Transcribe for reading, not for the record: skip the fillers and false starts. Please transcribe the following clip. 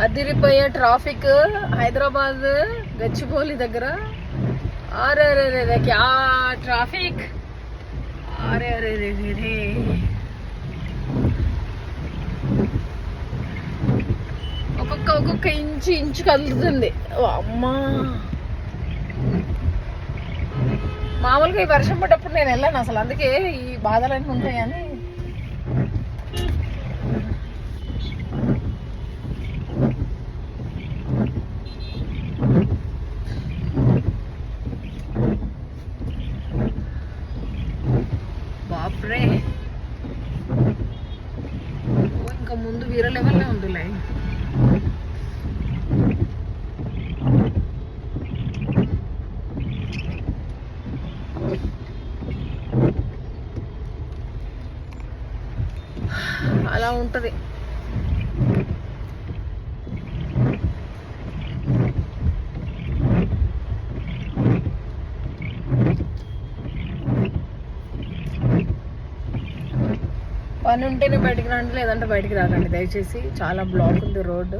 అదిరిపోయే ట్రాఫిక్ హైదరాబాద్ గచ్చిబౌలి దగ్గర. అరే రే రే క్యా ట్రాఫిక్. అరే అరే రే రే ఒక్కొక్క ఇంచు కదులుతుంది. అమ్మా, మామూలుగా ఈ వర్షం పడ్డప్పుడు నేను వెళ్ళాను అసలు, అందుకే ఈ బాధలన్నీ ఉంటాయని. బాప్రే, ఇంకా ముందు వీర లెవెల్లో ఉంది లైన్. అలా ఉంటుంది. పని ఉంటేనే బయటికి రండి, లేదంటే బయటికి రాకండి దయచేసి. చాలా బ్లాక్ ఉంది రోడ్డు.